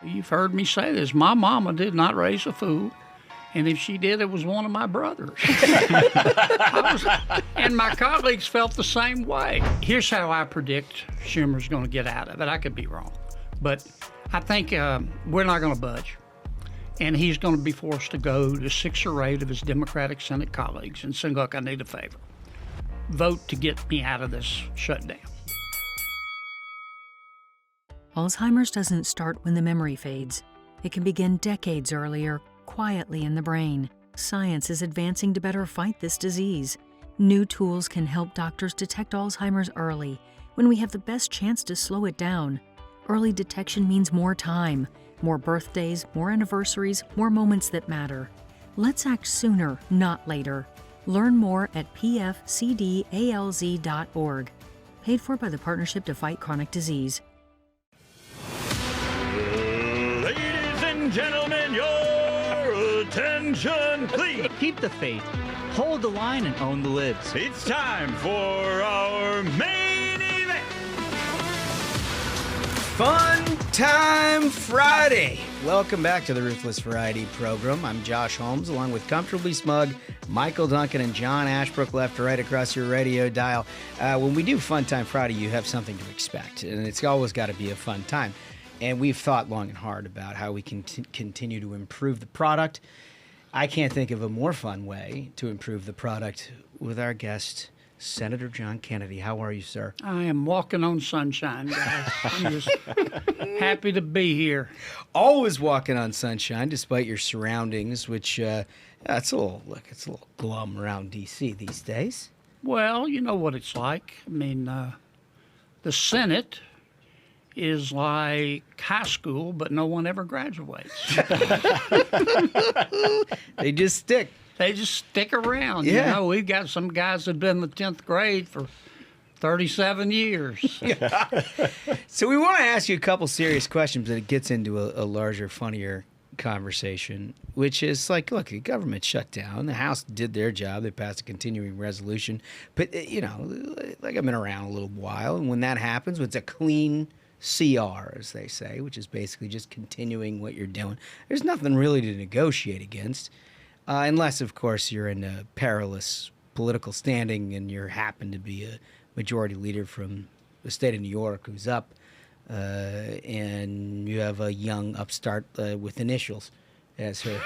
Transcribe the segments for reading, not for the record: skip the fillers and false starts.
You've heard me say this. My mama did not raise a fool. And if she did, it was one of my brothers. And my colleagues felt the same way. Here's how I predict Schumer's going to get out of it. I could be wrong. But I think we're not going to budge. And he's going to be forced to go to 6 or 8 of his Democratic Senate colleagues and say, look, I need a favor. Vote to get me out of this shutdown. Alzheimer's doesn't start when the memory fades. It can begin decades earlier, quietly in the brain. Science is advancing to better fight this disease. New tools can help doctors detect Alzheimer's early, when we have the best chance to slow it down. Early detection means more time, more birthdays, more anniversaries, more moments that matter. Let's act sooner, not later. Learn more at pfcdalz.org. Paid for by the Partnership to Fight Chronic Disease. Ladies and gentlemen, your attention, please. Keep the faith, hold the line, and own the libs. It's time for our main event. Fun Time Friday. Welcome back to the Ruthless Variety Program. I'm Josh Holmes, along with Comfortably Smug, Michael Duncan, and John Ashbrook, left to right across your radio dial. When we do Fun Time Friday, you have something to expect, and it's always got to be a fun time. And we've thought long and hard about how we can continue to improve the product. I can't think of a more fun way to improve the product with our guest, Senator John Kennedy. How are you, sir? I am walking on sunshine, guys. I'm just happy to be here. Always walking on sunshine, despite your surroundings, which it's a little glum around D.C. these days. Well, you know what it's like. I mean, the Senate is like high school, but no one ever graduates. They just stick. They just stick around. Yeah. You know, we've got some guys that have been in the 10th grade for 37 years. So we want to ask you a couple serious questions, but it gets into a larger, funnier conversation, which is like, look, the government shut down. The House did their job. They passed a continuing resolution. But, you know, like I've been around a little while, and when that happens, it's a clean CR, as they say, which is basically just continuing what you're doing. There's nothing really to negotiate against, unless, of course, you're in a perilous political standing and you happen to be a majority leader from the state of New York who's up, and you have a young upstart with initials as her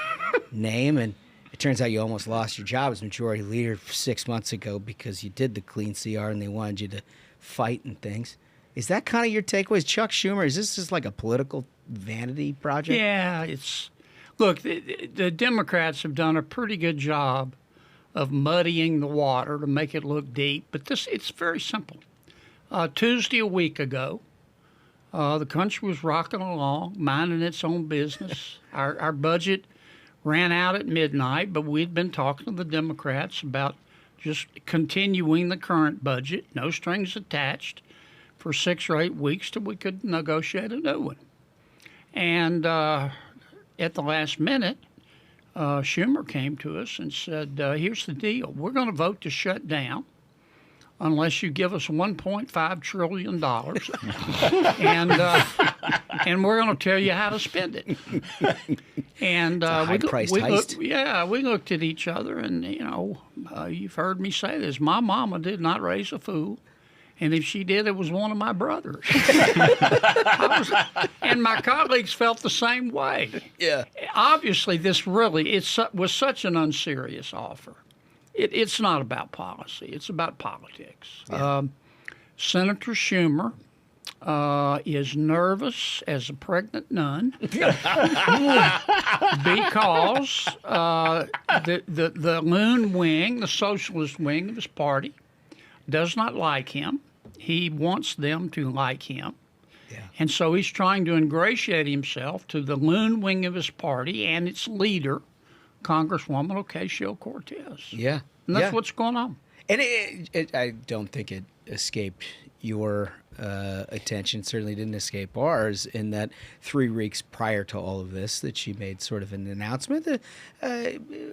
name, and it turns out you almost lost your job as majority leader 6 months ago because you did the clean CR and they wanted you to fight and things. Is that kind of your takeaways? Chuck Schumer, is this just like a political vanity project? Yeah, look, the Democrats have done a pretty good job of muddying the water to make it look deep, but it's very simple. Tuesday a week ago, the country was rocking along, minding its own business. Our budget ran out at midnight, but we'd been talking to the Democrats about just continuing the current budget, no strings attached, for 6 or 8 weeks till we could negotiate a new one. And at the last minute, Schumer came to us and said, here's the deal. We're going to vote to shut down unless you give us $1.5 trillion, and we're going to tell you how to spend it. And we looked at each other, and, you know, you've heard me say this. My mama did not raise a fool. And if she did, it was one of my brothers. And my colleagues felt the same way. Yeah. Obviously, this really was such an unserious offer. It's not about policy. It's about politics. Yeah. Senator Schumer is nervous as a pregnant nun because the loon wing, the socialist wing of his party, does not like him. He wants them to like him. Yeah. And so he's trying to ingratiate himself to the loon wing of his party and its leader, Congresswoman Ocasio-Cortez. Yeah. And that's what's going on. And I don't think it escaped your attention, certainly didn't escape ours, in that 3 weeks prior to all of this that she made sort of an announcement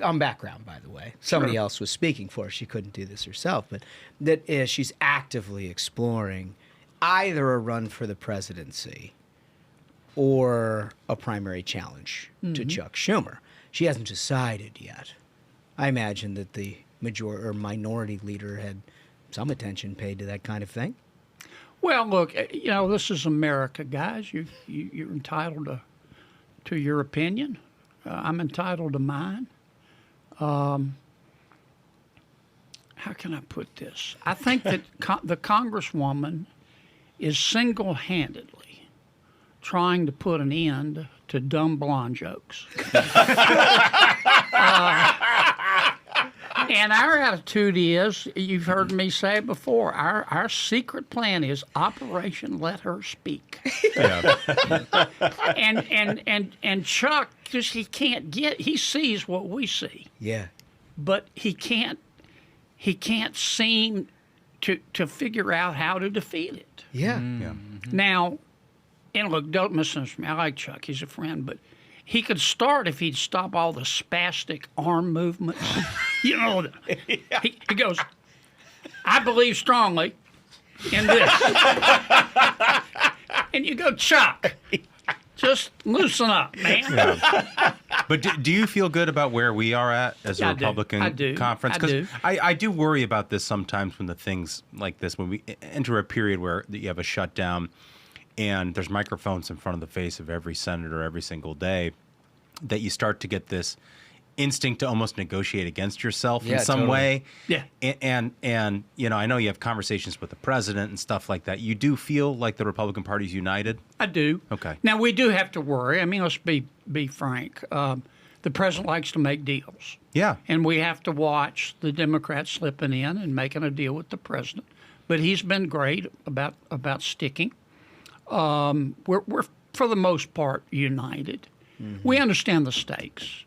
on background, by the way. Somebody else was speaking for her. She couldn't do this herself. But that she's actively exploring either a run for the presidency or a primary challenge to Chuck Schumer. She hasn't decided yet. I imagine that the majority or minority leader had some attention paid to that kind of thing. Well, look, this is America, guys. You're entitled to your opinion. I'm entitled to mine. How can I put this? I think that the Congresswoman is single-handedly trying to put an end to dumb blonde jokes. And our attitude is, you've heard me say it before, our secret plan is Operation Let Her Speak. Yeah. And Chuck, just he sees what we see. Yeah. But he can't seem to figure out how to defeat it. Yeah. Yeah. Now, and look, don't misunderstand me. I like Chuck. He's a friend, but he could start if he'd stop all the spastic arm movements. He goes, I believe strongly in this. And you go, Chuck, just loosen up, man. Yeah. But do you feel good about where we are at as a Republican conference? I do. I do worry about this sometimes when the things like this, when we enter a period where you have a shutdown and there's microphones in front of the face of every senator every single day, that you start to get this instinct to almost negotiate against yourself in some way. Yeah. And I know you have conversations with the president and stuff like that. You do feel like the Republican Party's united? I do. Okay. Now, we do have to worry. I mean, let's be frank. The president likes to make deals. Yeah. And we have to watch the Democrats slipping in and making a deal with the president. But he's been great about sticking. We're for the most part, united. Mm-hmm. We understand the stakes.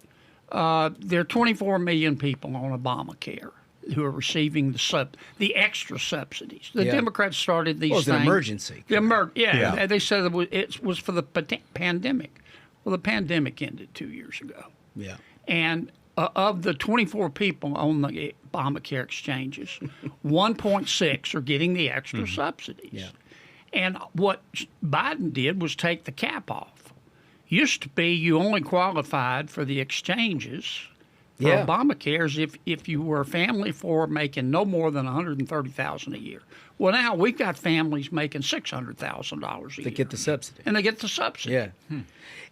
There are 24 million people on Obamacare who are receiving the extra subsidies. The Democrats started these things. Well, it's an emergency. They said it was for the pandemic. Well, the pandemic ended 2 years ago. Yeah. And of the 24 people on the Obamacare exchanges, 1.6 are getting the extra subsidies. Yeah. And what Biden did was take the cap off. Used to be you only qualified for the exchanges for Obamacare if you were a family for making no more than $130,000 a year. Well, now we've got families making $600,000 a year. They get the subsidy. And they get the subsidy. Yeah.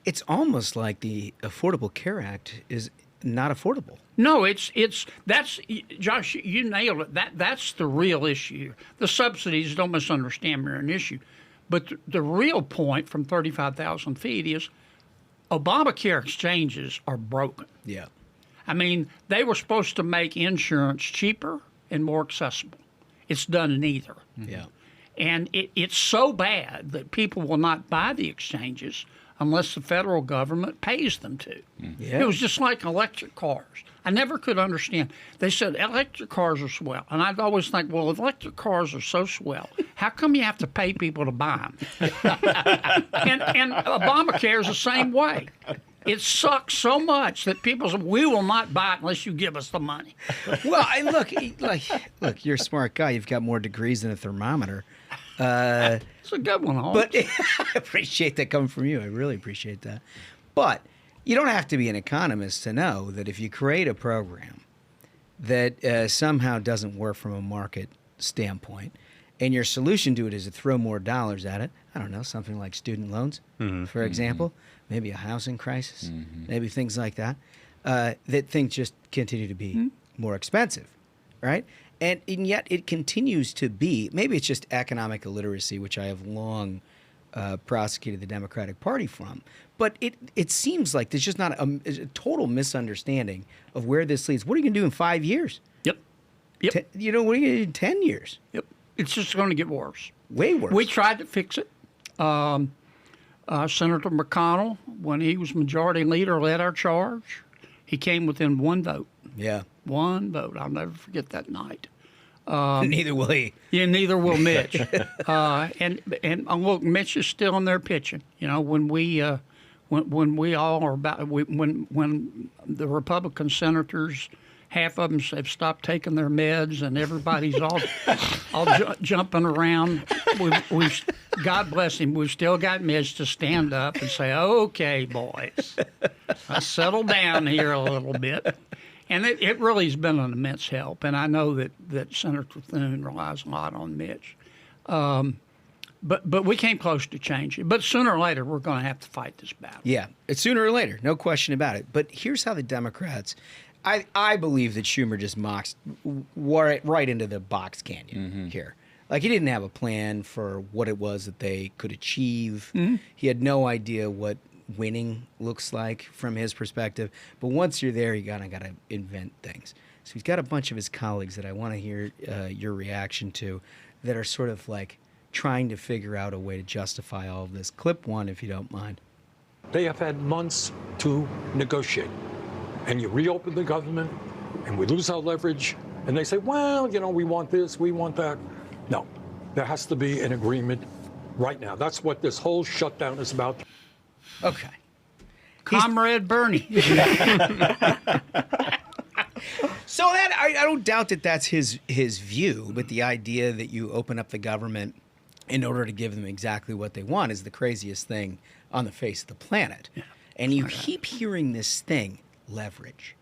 It's almost like the Affordable Care Act is not affordable. No, that's Josh, you nailed it. That's the real issue. The subsidies, don't misunderstand me, are an issue. But the real point from 35,000 feet is Obamacare exchanges are broken. Yeah. I mean, they were supposed to make insurance cheaper and more accessible. It's done neither. Yeah. And it's so bad that people will not buy the exchanges unless the federal government pays them to. Yeah. It was just like electric cars. I never could understand. They said electric cars are swell. And I'd always think, well, if electric cars are so swell, how come you have to pay people to buy them? and Obamacare is the same way. It sucks so much that people say, we will not buy it unless you give us the money. Well, look, you're a smart guy. You've got more degrees than a thermometer. It's a good one, Holmes. But I appreciate that coming from you. I really appreciate that. But you don't have to be an economist to know that if you create a program that somehow doesn't work from a market standpoint, and your solution to it is to throw more dollars at it, I don't know, something like student loans, for example, maybe a housing crisis, maybe things like that, that things just continue to be more expensive, right? And yet it continues to be, maybe it's just economic illiteracy, which I have long prosecuted the Democratic Party from. But it seems like there's just not a total misunderstanding of where this leads. What are you going to do in 5 years? Yep. What are you going to do in 10 years? Yep. It's just going to get worse. Way worse. We tried to fix it. Senator McConnell, when he was majority leader, led our charge. He came within one vote. Yeah. One vote. I'll never forget that night. Neither will he. Yeah, neither will Mitch. And look, Mitch is still in there pitching. You know, when we all are about when the Republican senators half of them have stopped taking their meds, and everybody's all jumping around. God bless him, we've still got meds to stand up and say, okay, boys, let's settle down here a little bit. And it really has been an immense help, and I know that Senator Thune relies a lot on Mitch. But we came close to changing. But sooner or later, we're going to have to fight this battle. Yeah, it's sooner or later, no question about it. But here's how the Democrats, I believe that Schumer just mocked right into the box canyon here. Like, he didn't have a plan for what it was that they could achieve. He had no idea what winning looks like from his perspective. But once you're there, you got to invent things. So he's got a bunch of his colleagues that I want to hear your reaction to that are sort of like trying to figure out a way to justify all of this. Clip one, if you don't mind. They have had months to negotiate. And you reopen the government, and we lose our leverage, and they say, well, we want this, we want that. No, there has to be an agreement right now. That's what this whole shutdown is about. Okay. Comrade Bernie. So that I don't doubt that that's his view, but the idea that you open up the government in order to give them exactly what they want is the craziest thing on the face of the planet. Yeah. And you keep hearing this thing, leverage.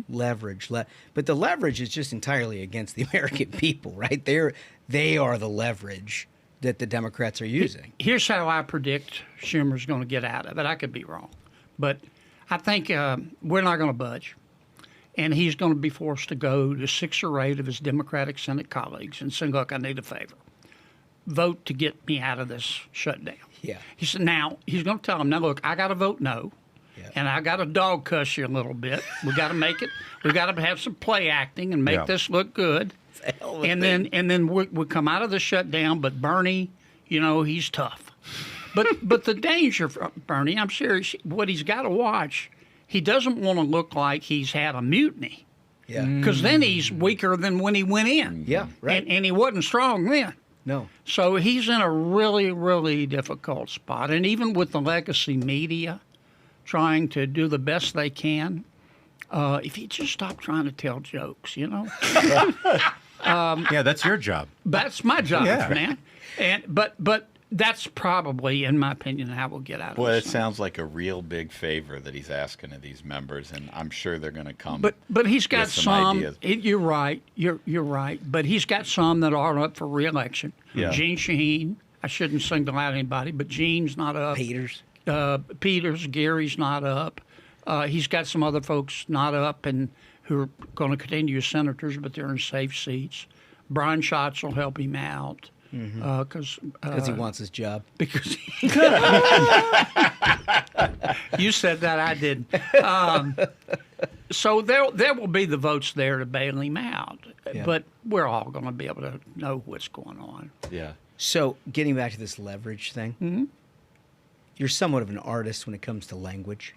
Leverage. But the leverage is just entirely against the American people, right? They are the leverage that the Democrats are using. Here's how I predict Schumer's going to get out of it. I could be wrong. But I think we're not going to budge. And he's going to be forced to go to 6 or 8 of his Democratic Senate colleagues and say, look, I need a favor. Vote to get me out of this shutdown. Yeah. He said, now, he's going to tell them, now, look, I got to vote no. Yeah. And I got to dog cuss you a little bit. We got to make it. We got to have some play acting and make this look good. And then we come out of the shutdown. But Bernie, he's tough. But the danger for Bernie, I'm serious. What he's got to watch, he doesn't want to look like he's had a mutiny. Yeah. Because then he's weaker than when he went in. Yeah. Right. And he wasn't strong then. No. So he's in a really, really difficult spot. And even with the legacy media trying to do the best they can, if you just stop trying to tell jokes, Yeah, that's your job. That's my job, man. But that's probably, in my opinion, how we'll get out of Well, this. it sounds like a real big favor that he's asking of these members, and I'm sure they're going to come. But he's got with some ideas. You're right. You're right. But he's got some that are up for re-election. Yeah. Gene Shaheen. I shouldn't single out anybody, but Gene's not up. Peters. Gary's not up. He's got some other folks not up and who are going to continue as senators, but they're in safe seats. Brian Schatz will help him out. Because he wants his job. Because you said that, I didn't. So there will be the votes there to bail him out. Yeah. But we're all going to be able to know what's going on. Yeah. So getting back to this leverage thing, you're somewhat of an artist when it comes to language,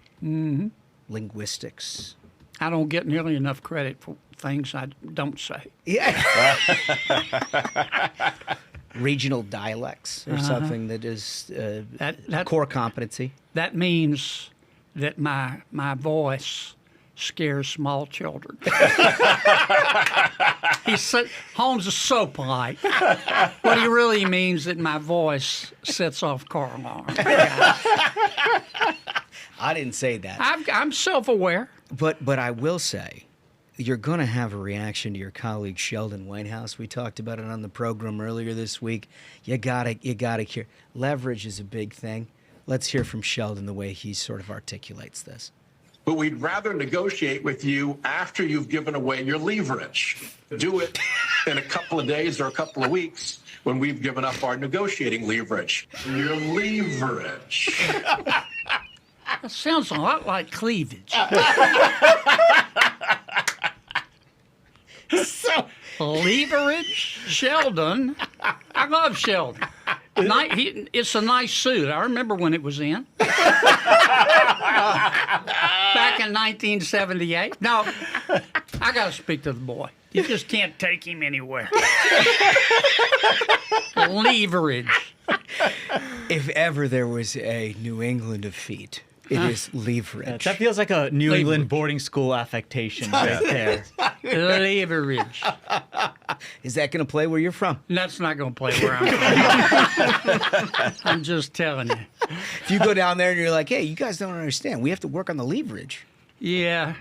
linguistics. I don't get nearly enough credit for things I don't say. Yeah. Regional dialects or something that is that core competency. That means that my voice scares small children. Holmes is so polite. What he really means that my voice sets off car alarms. I didn't say that. I'm self-aware. But I will say, you're going to have a reaction to your colleague Sheldon Whitehouse. We talked about it on the program earlier this week. You gotta hear. Leverage is a big thing. Let's hear from Sheldon the way he sort of articulates this. But we'd rather negotiate with you after you've given away your leverage. Do it in a couple of days or a couple of weeks when we've given up our negotiating leverage. Your leverage. That sounds a lot like cleavage. So, leverage, Sheldon. I love Sheldon. It's a nice suit. I remember when it was in. Back in 1978. No, I got to speak to the boy. You just can't take him anywhere. Leverage. If ever there was a New England defeat, It is leverage. That feels like a New England boarding school affectation right there. Leverage. Is that going to play where you're from? That's not going to play where I'm from. I'm just telling you. If you go down there and you're like, hey, you guys don't understand. We have to work on the leverage. Yeah.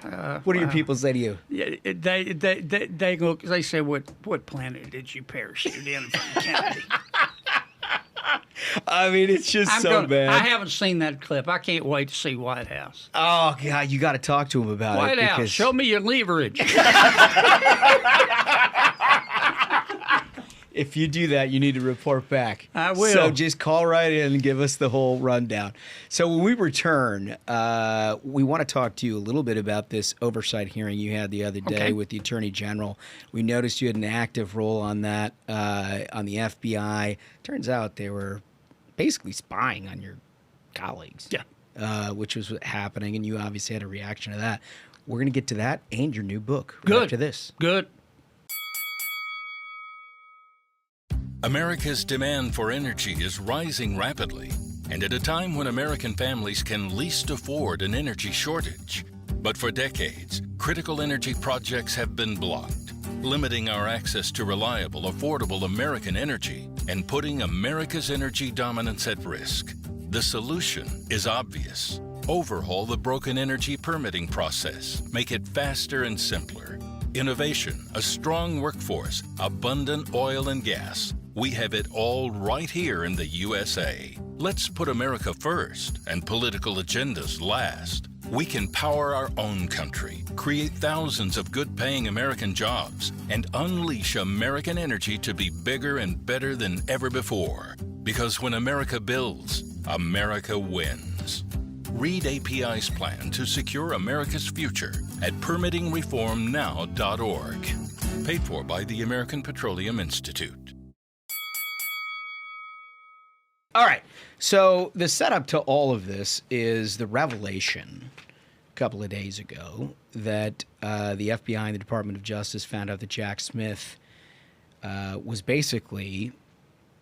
What do your people say to you? Yeah, they go. They say, "What planet did you parachute in from Kennedy?" I mean, it's just bad. I haven't seen that clip. I can't wait to see Whitehouse. Oh God, you got to talk to him about it. Whitehouse, show me your leverage. If you do that, you need to report back. I will. So just call right in and give us the whole rundown. So when we return, we want to talk to you a little bit about this oversight hearing you had the other day with the Attorney General. We noticed you had an active role on that, on the FBI. Turns out they were basically spying on your colleagues. Yeah. Which was happening, and you obviously had a reaction to that. We're going to get to that and your new book right Good. after this. Good. America's demand for energy is rising rapidly, and at a time when American families can least afford an energy shortage. But for decades, critical energy projects have been blocked, limiting our access to reliable, affordable American energy and putting America's energy dominance at risk. The solution is obvious. Overhaul the broken energy permitting process. Make it faster and simpler. Innovation, a strong workforce, abundant oil and gas. We have it all right here in the USA. Let's put America first and political agendas last. We can power our own country, create thousands of good-paying American jobs, and unleash American energy to be bigger and better than ever before. Because when America builds, America wins. Read API's plan to secure America's future at permittingreformnow.org. Paid for by the American Petroleum Institute. All right. So the setup to all of this is the revelation a couple of days ago that the FBI and the Department of Justice found out that Jack Smith was basically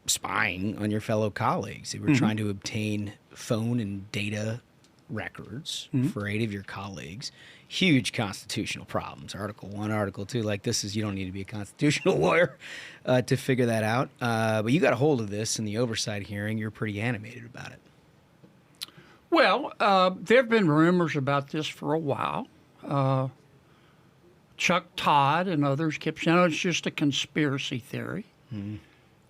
spying on your fellow colleagues. They were trying to obtain phone and data records for 8 of your colleagues. Huge constitutional problems. Article 1, Article 2. Like, this is, you don't need to be a constitutional lawyer to figure that out. But you got a hold of this in the oversight hearing. You're pretty animated about it. Well, there have been rumors about this for a while. Chuck Todd and others kept saying, it's just a conspiracy theory.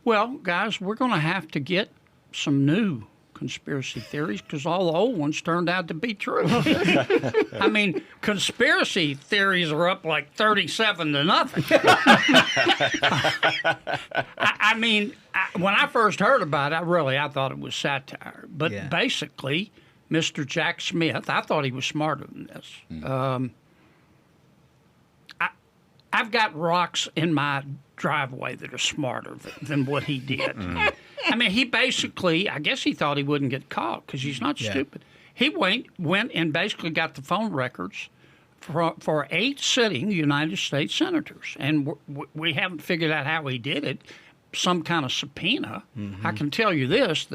Well, guys, we're going to have to get some new conspiracy theories because all the old ones turned out to be true. I mean, conspiracy theories are up like 37-0. I mean, when I first heard about it, I thought it was satire. But basically, Mr. Jack Smith, I thought he was smarter than this. I've got rocks in my driveway that are smarter than what he did. I mean, he basically, I guess he thought he wouldn't get caught because he's not stupid. He went and basically got the phone records for 8 sitting United States senators. And we haven't figured out how he did it. Some kind of subpoena. I can tell you this,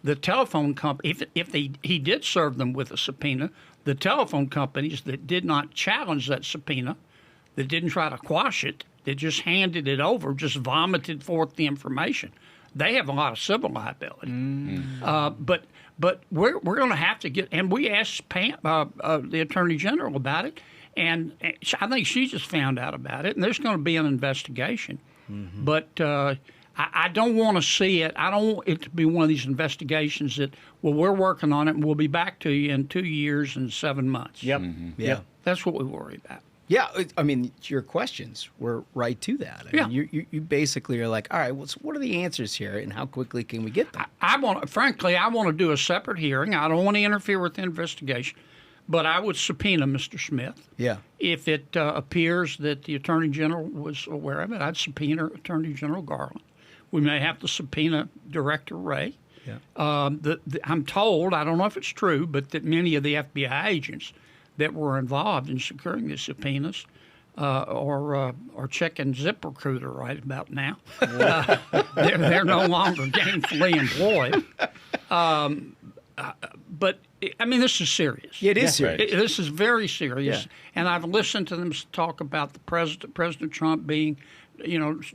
the telephone company, if he did serve them with a subpoena, the telephone companies that did not challenge that subpoena, that didn't try to quash it, that just handed it over, just vomited forth the information, they have a lot of civil liability. But we're going to have to get, and we asked Pam, the Attorney General about it, and I think she just found out about it, and there's going to be an investigation. But I don't want to see it. I don't want it to be one of these investigations that, well, we're working on it, and we'll be back to you in 2 years and 7 months. Yep. Yeah. That's what we worry about. Yeah, I mean, your questions were right to that. I mean, you basically are like, all right, well, so what are the answers here, and how quickly can we get them? I want to do a separate hearing. I don't want to interfere with the investigation, but I would subpoena Mr. Smith. Yeah. If it appears that the Attorney General was aware of it, I'd subpoena Attorney General Garland. We may have to subpoena Director Wray. Yeah. I'm told, I don't know if it's true, but that many of the FBI agents that were involved in securing the subpoenas or checking ZipRecruiter right about now. They're no longer gainfully employed. but I mean, this is serious. Yeah, it is serious. This is very serious. Yeah. And I've listened to them talk about the President Trump being,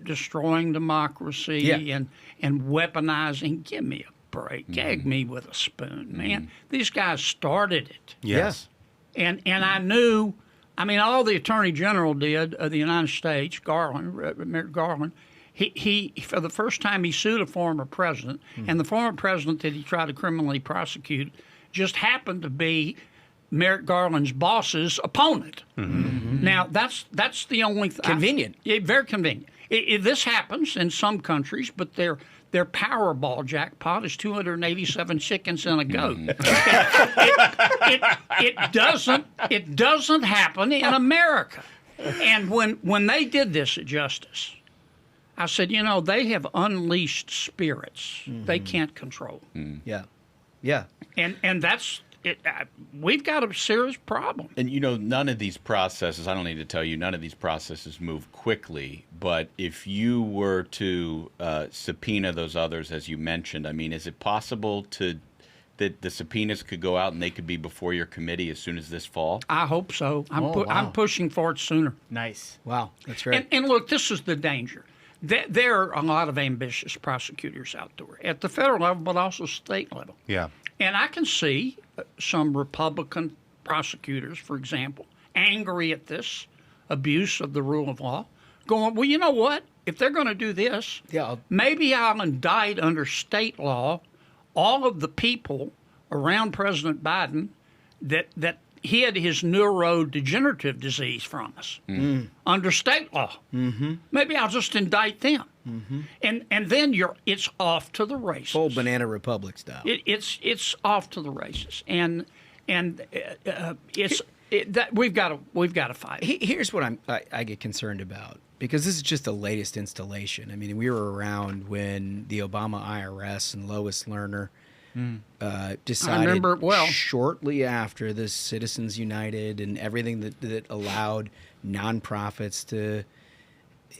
destroying democracy and weaponizing. Give me a break. Gag me with a spoon, man. These guys started it. Yes. And I knew, I mean, all the Attorney General did of the United States, Merrick Garland, he for the first time he sued a former president, and the former president that he tried to criminally prosecute just happened to be Merrick Garland's boss's opponent. Now that's the only Convenient. very convenient. This happens in some countries, but their Powerball jackpot is 287 chickens and a goat. It doesn't happen in America. And when they did this at Justice, I said, they have unleashed spirits they can't control. Yeah. Yeah. And that's it. We've got a serious problem. And none of these processes, I don't need to tell you, none of these processes move quickly. But if you were to subpoena those others, as you mentioned, I mean, is it possible that the subpoenas could go out and they could be before your committee as soon as this fall? I hope so. I'm pushing for it sooner. Nice. Wow. That's right. And look, this is the danger. There are a lot of ambitious prosecutors out there at the federal level, but also state level. Yeah. And I can see some Republican prosecutors, for example, angry at this abuse of the rule of law, going, well, you know what? If they're going to do this, maybe I'll indict under state law all of the people around President Biden that hid his neurodegenerative disease from us under state law. Maybe I'll just indict them. And then it's off to the races. Full Banana Republic style. It's off to the races, and we've got to fight. Here's what I get concerned about, because this is just the latest installation. I mean, we were around when the Obama IRS and Lois Lerner decided, I remember it well, shortly after the Citizens United and everything that allowed nonprofits to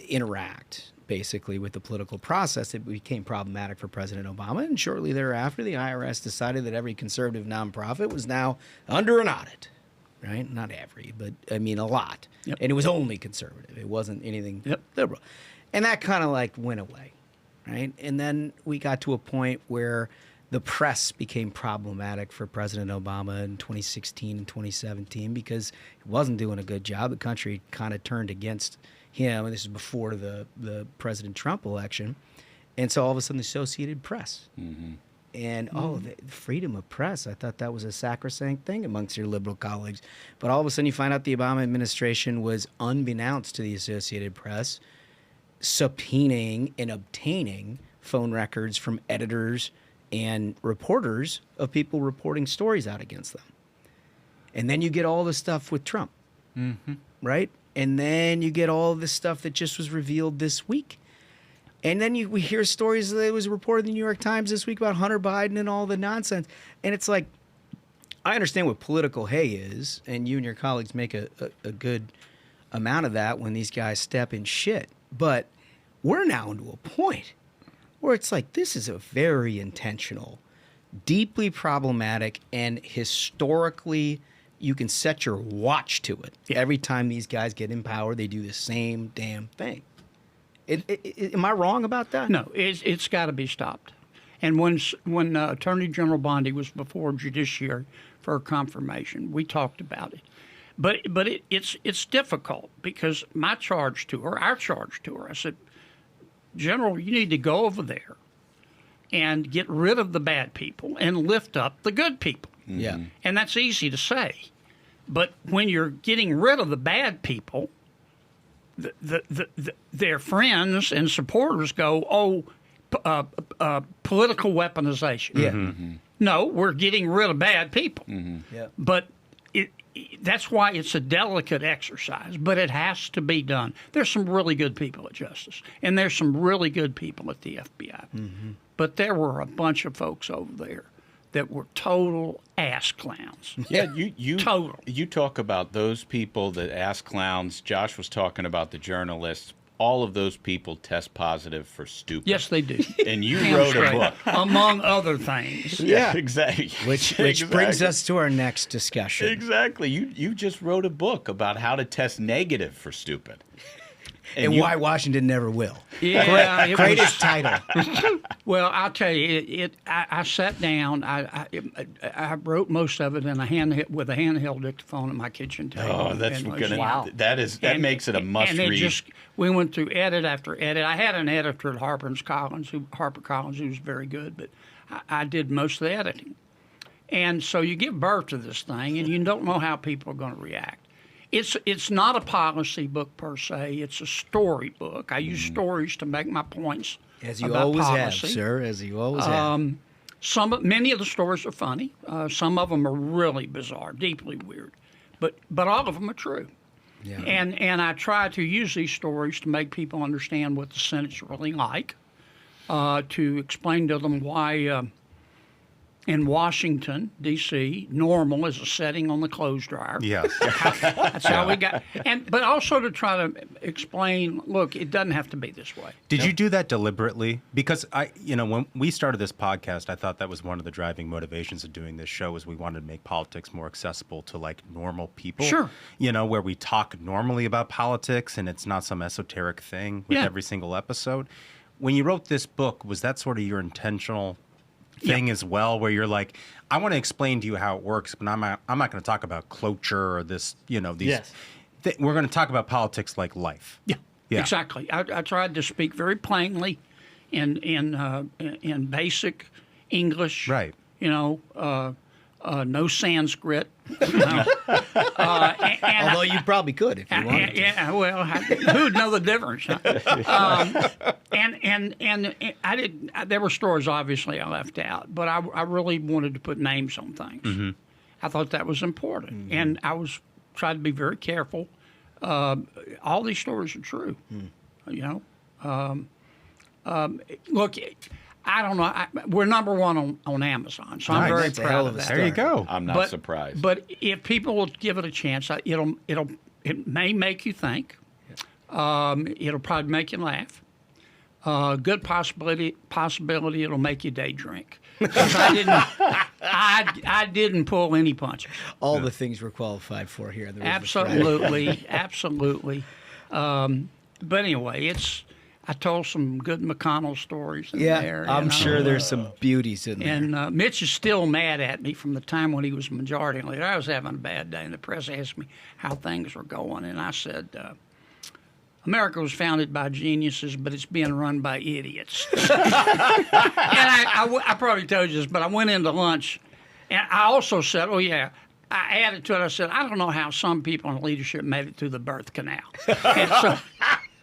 interact basically with the political process. It became problematic for President Obama, and shortly thereafter the IRS decided that every conservative nonprofit was now under an audit. Right? Not every, but I mean a lot. Yep. And it was only conservative. It wasn't anything liberal. And that kind of went away, right? And then we got to a point where the press became problematic for President Obama in 2016 and 2017 because he wasn't doing a good job. The country kind of turned against him, and this is before the President Trump election. And so all of a sudden the Associated Press. And, the freedom of press, I thought that was a sacrosanct thing amongst your liberal colleagues. But all of a sudden you find out the Obama administration was, unbeknownst to the Associated Press, subpoenaing and obtaining phone records from editors and reporters of people reporting stories out against them. And then you get all the stuff with Trump, right? And then you get all this stuff that just was revealed this week. And then we hear stories that was reported in the New York Times this week about Hunter Biden and all the nonsense. And it's like, I understand what political hay is, and you and your colleagues make a good amount of that when these guys step in shit. But we're now into a point where it's like, this is a very intentional, deeply problematic, and historically, you can set your watch to it. Every time these guys get in power, they do the same damn thing. Am I wrong about that? No, it's got to be stopped. And when Attorney General Bondi was before Judiciary for confirmation, we talked about it. But it's difficult because our charge to her, I said, General, you need to go over there and get rid of the bad people and lift up the good people. Yeah. And that's easy to say. But when you're getting rid of the bad people, their friends and supporters go, political weaponization. Yeah. No, we're getting rid of bad people. Yeah. But that's why it's a delicate exercise, but it has to be done. There's some really good people at Justice, and there's some really good people at the FBI. But there were a bunch of folks over there that were total ass clowns. Yeah, you total. You talk about those people that ass clowns. Josh was talking about the journalists. all of those people test positive for stupid. Yes, they do. And you Damn wrote straight. a book. Among other things. Yeah. Exactly. Which brings us to our next discussion. Exactly. You just wrote a book about how to test negative for stupid. And why Washington never will. Yeah, it Greatest was- title. Well, I'll tell you, I sat down. I wrote most of it in with a handheld dictaphone at my kitchen table. Oh, that's And gonna. That makes it a must and read. We went through edit after edit. I had an editor at HarperCollins who was very good, but I did most of the editing. And so you give birth to this thing, and you don't know how people are going to react. It's not a policy book per se. It's a story book. I use stories to make my points. As you about always policy. have, sir. As you always have. Many of the stories are funny. Some of them are really bizarre, deeply weird, but all of them are true. Yeah. And I try to use these stories to make people understand what the Senate's really like, to explain to them why in Washington, D.C., normal is a setting on the clothes dryer. Yes. That's how we got. But also to try to explain, look, it doesn't have to be this way. Did you do that deliberately? Because when we started this podcast, I thought that was one of the driving motivations of doing this show is we wanted to make politics more accessible to like normal people. Sure. Where we talk normally about politics and it's not some esoteric thing with every single episode. When you wrote this book, was that sort of your intentional thing as well, where you're like, I want to explain to you how it works, but I'm not going to talk about cloture or this, these. Yes. We're going to talk about politics like life. Yeah. Exactly. I tried to speak very plainly in basic English. Right. No Sanskrit. Although you probably could if you wanted to. Yeah, well, who'd know the difference? Huh? And I did. There were stories obviously I left out, but I really wanted to put names on things. Mm-hmm. I thought that was important, and I was trying to be very careful. All these stories are true. Look. I don't know. We're number one on Amazon, so I'm very proud of that. There you go. I'm not surprised. But if people will give it a chance, it may make you think. It'll probably make you laugh. Good possibility it'll make you day drink. 'Cause I didn't pull any punches. All the things we're qualified for here. Absolutely. But anyway, I told some good McConnell stories in there. I'm sure there's some beauties in there. And Mitch is still mad at me from the time when he was majority leader. I was having a bad day, and the press asked me how things were going. And I said, America was founded by geniuses, but it's being run by idiots. And I probably told you this, but I went into lunch, and I also said, I added to it, I said, I don't know how some people in leadership made it through the birth canal. And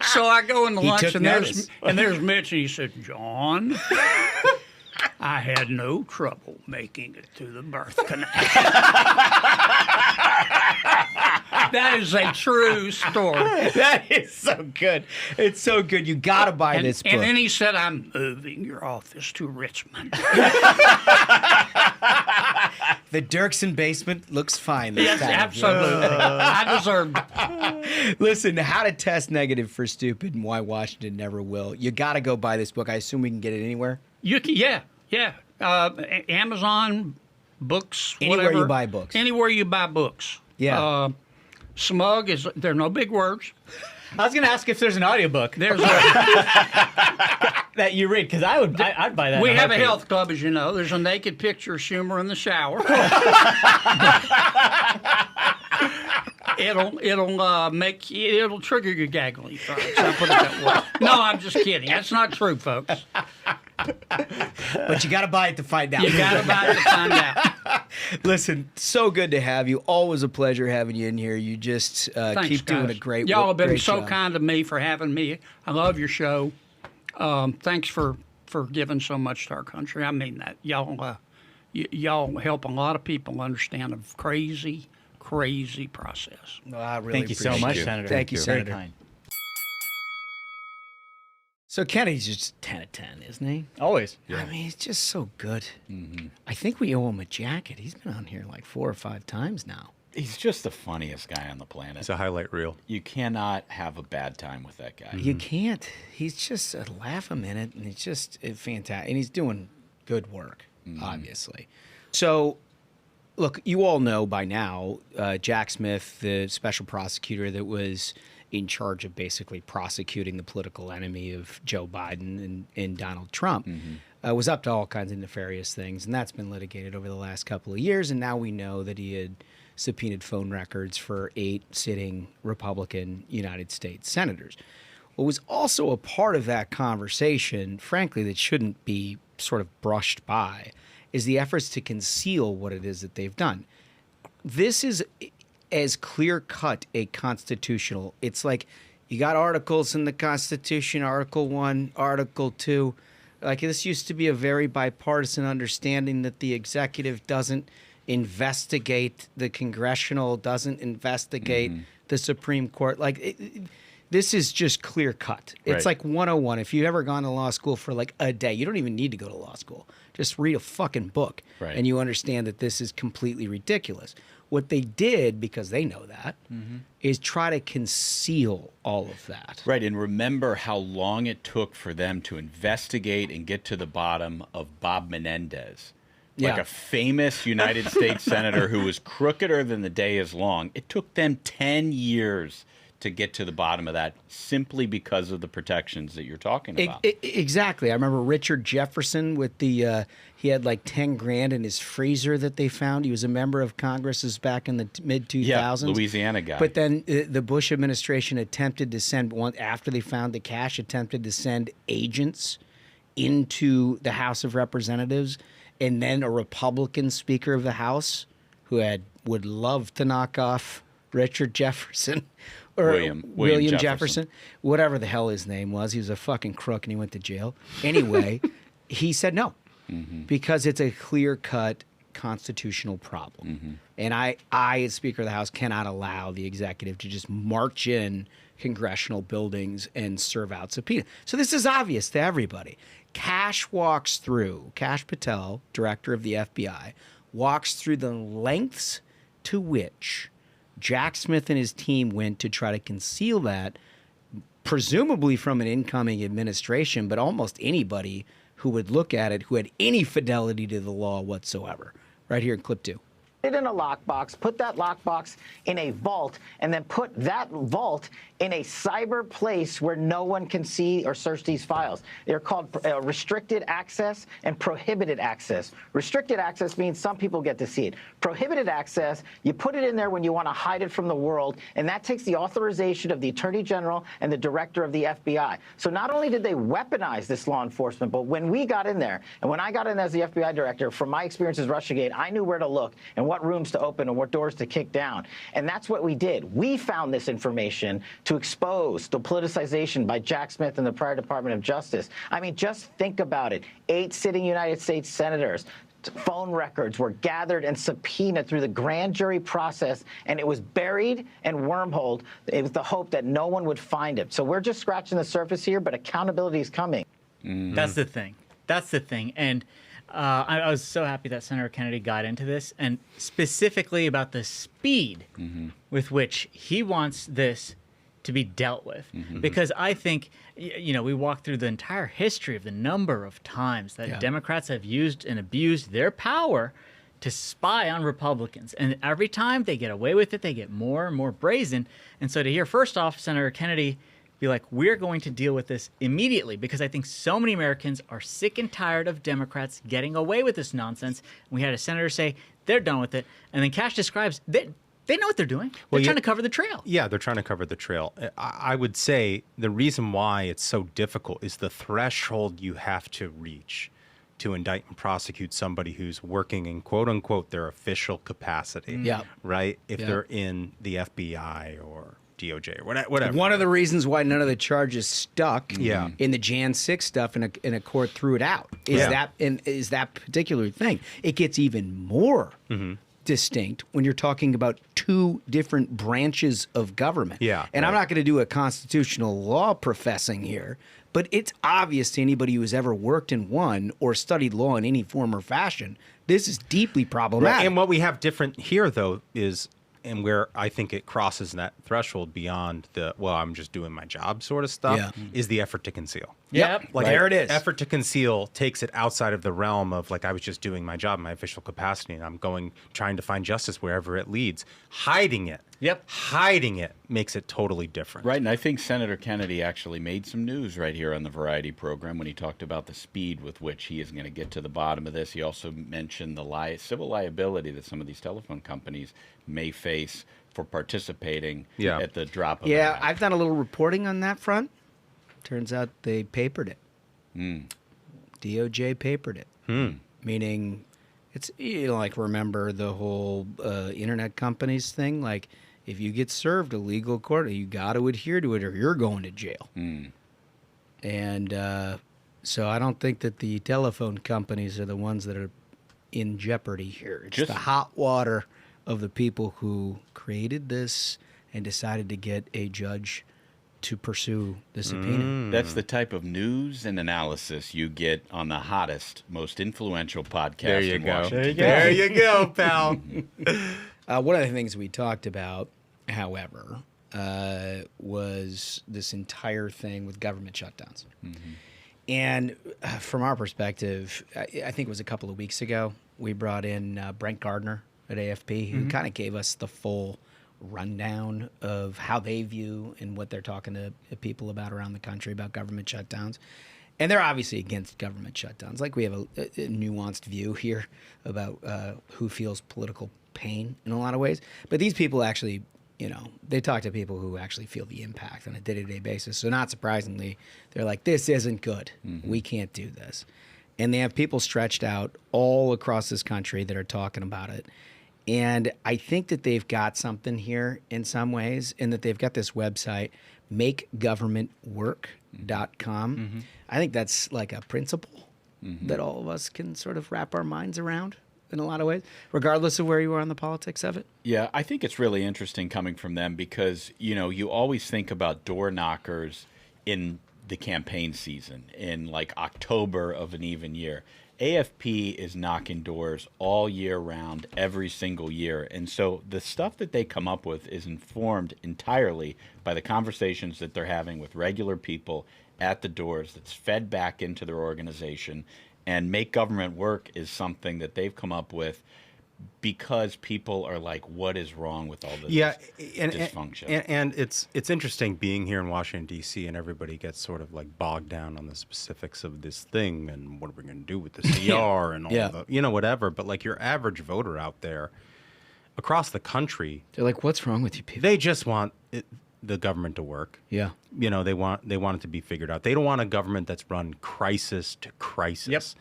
so I go into lunch, and there's Mitch, and he said, John, I had no trouble making it to the birth canal. That is a true story. That is so good. It's so good. You got to buy this book. And then he said, I'm moving your office to Richmond. The Dirksen basement looks fine this Yes, time. absolutely. I deserved it. Listen, How to Test Negative for Stupid and Why Washington Never Will. You got to go buy this book. I assume we can get it anywhere? You can, yeah. Amazon, books, Anywhere whatever. you buy books. Anywhere you buy books. Yeah. Smug there are no big words. I was going to ask if there's an audiobook There's that you read, because I'd buy that. we in a have a heartbeat. health club, as you know. There's a naked picture of Schumer in the shower. It'll trigger your gag reflex. I'll put it that way. No, I'm just kidding. That's not true, folks. But you got to buy it to find out. You got to buy it to find out. Listen, so good to have you. Always a pleasure having you in here. You just Thanks, keep doing guys. a great Y'all have been great so job. kind to me for having me. I love your show. Thanks for giving so much to our country. I mean that. Y'all help a lot of people understand a crazy process. Well, I really Thank you so appreciate much, it. Senator. Thank you, Very Senator. kind. So Kennedy's just 10 of 10, isn't he? Always. I mean, he's just so good. I think we owe him a jacket. He's been on here like 4 or 5 times now. He's just the funniest guy on the planet. It's a highlight reel. You cannot have a bad time with that guy. You can't. He's just a laugh a minute, and it's just fantastic. And he's doing good work, obviously. So, look, you all know by now Jack Smith, the special prosecutor that was in charge of basically prosecuting the political enemy of Joe Biden and Donald Trump, was up to all kinds of nefarious things. And that's been litigated over the last couple of years. And now we know that he had subpoenaed phone records for 8 sitting Republican United States senators. What was also a part of that conversation, frankly, that shouldn't be sort of brushed by, is the efforts to conceal what it is that they've done. This is as clear-cut a constitutional. It's like you got articles in the Constitution, Article 1, Article 2. Like, this used to be a very bipartisan understanding that the executive doesn't investigate the congressional, doesn't investigate the Supreme Court. Like, this is just clear cut. It's like 101. If you've ever gone to law school for like a day, you don't even need to go to law school. Just read a fucking book and you understand that this is completely ridiculous. What they did, because they know that, is try to conceal all of that. Right, and remember how long it took for them to investigate and get to the bottom of Bob Menendez. Like a famous United States senator who was crookeder than the day is long. It took them 10 years to get to the bottom of that simply because of the protections that you're talking about. Exactly. I remember Richard Jefferson with the, he had like 10 grand in his freezer that they found. He was a member of Congress back in the mid-2000s. Yeah, Louisiana guy. But then the Bush administration attempted to send, after they found the cash, attempted to send agents into the House of Representatives. And then a Republican Speaker of the House who would love to knock off Richard Jefferson or William Jefferson, whatever the hell his name was. He was a fucking crook and he went to jail. Anyway, he said no because it's a clear-cut constitutional problem. And I, as Speaker of the House, cannot allow the executive to just march in congressional buildings and serve out subpoena. So this is obvious to everybody. Cash Patel, director of the FBI, walks through the lengths to which Jack Smith and his team went to try to conceal that, presumably from an incoming administration, but almost anybody who would look at it who had any fidelity to the law whatsoever. Right here in clip 2. It in a lockbox, put that lockbox in a vault, and then put that vault in a cyber place where no one can see or search these files. They're called restricted access and prohibited access. Restricted access means some people get to see it. Prohibited access, you put it in there when you want to hide it from the world, and that takes the authorization of the Attorney General and the Director of the FBI. So not only did they weaponize this law enforcement, but when we got in there, and when I got in as the FBI Director, from my experience as Russiagate, I knew where to look and what rooms to open and what doors to kick down. And that's what we did. We found this information to expose the politicization by Jack Smith and the prior Department of Justice. I mean, just think about it. 8 sitting United States senators. Phone records were gathered and subpoenaed through the grand jury process, and it was buried and wormholed. It was the hope that no one would find it. So we're just scratching the surface here, but accountability is coming. That's the thing. That's the thing. And I was so happy that Senator Kennedy got into this, and specifically about the speed with which he wants this to be dealt with. Because I think, you know, we walk through the entire history of the number of times that Democrats have used and abused their power to spy on Republicans. And every time they get away with it, they get more and more brazen. And so to hear, first off, Senator Kennedy be like, we're going to deal with this immediately, because I think so many Americans are sick and tired of Democrats getting away with this nonsense. And we had a senator say they're done with it. And then Cash describes they know what they're doing. They're trying to cover the trail. Yeah, they're trying to cover the trail. I would say the reason why it's so difficult is the threshold you have to reach to indict and prosecute somebody who's working in quote unquote their official capacity. Right? If they're in the FBI or DOJ or whatever. One of the reasons why none of the charges stuck in the Jan 6 stuff in a court threw it out is that particular thing. It gets even more distinct when you're talking about 2 different branches of government. And I'm not going to do a constitutional law professing here, but it's obvious to anybody who has ever worked in one or studied law in any form or fashion, this is deeply problematic. And what we have different here, though, is and where I think it crosses that threshold beyond the, well, I'm just doing my job sort of stuff, is the effort to conceal. Yep. Like there it is. Effort to conceal takes it outside of the realm of like I was just doing my job in my official capacity and I'm trying to find justice wherever it leads. Hiding it. Hiding it makes it totally different. Right, and I think Senator Kennedy actually made some news right here on the Variety program when he talked about the speed with which he is going to get to the bottom of this. He also mentioned the civil liability that some of these telephone companies may face for participating at the drop of a hat. I've done a little reporting on that front. Turns out they papered it. DOJ papered it. Meaning, it's, like, remember the whole internet companies thing? Like, if you get served a legal court, you got to adhere to it or you're going to jail. And so I don't think that the telephone companies are the ones that are in jeopardy here. It's the hot water of the people who created this and decided to get a judge to pursue the subpoena. That's the type of news and analysis you get on the hottest, most influential podcast in Washington. There you go, pal. One of the things we talked about, however, was this entire thing with government shutdowns. And from our perspective, I think it was a couple of weeks ago, we brought in Brent Gardner at AFP, who kind of gave us the full rundown of how they view and what they're talking to people about around the country about government shutdowns. And they're obviously against government shutdowns. Like, we have a nuanced view here about who feels political pain in a lot of ways. But these people actually, they talk to people who actually feel the impact on a day-to-day basis. So not surprisingly, they're like, this isn't good. We can't do this. And they have people stretched out all across this country that are talking about it. And I think that they've got something here in some ways, and that they've got this website, makegovernmentwork.com. I think that's like a principle that all of us can sort of wrap our minds around in a lot of ways, regardless of where you are on the politics of it. Yeah, I think it's really interesting coming from them because, you always think about door knockers in the campaign season in like October of an even year. AFP is knocking doors all year round, every single year. And so the stuff that they come up with is informed entirely by the conversations that they're having with regular people at the doors that's fed back into their organization. And Make Government Work is something that they've come up with because people are like, what is wrong with all this dysfunction? And it's interesting being here in Washington, D.C., and everybody gets sort of like bogged down on the specifics of this thing and what are we going to do with the CR and all the, whatever. But like your average voter out there across the country, they're like, what's wrong with you people? They just want the government to work. Yeah. They want it to be figured out. They don't want a government that's run crisis to crisis.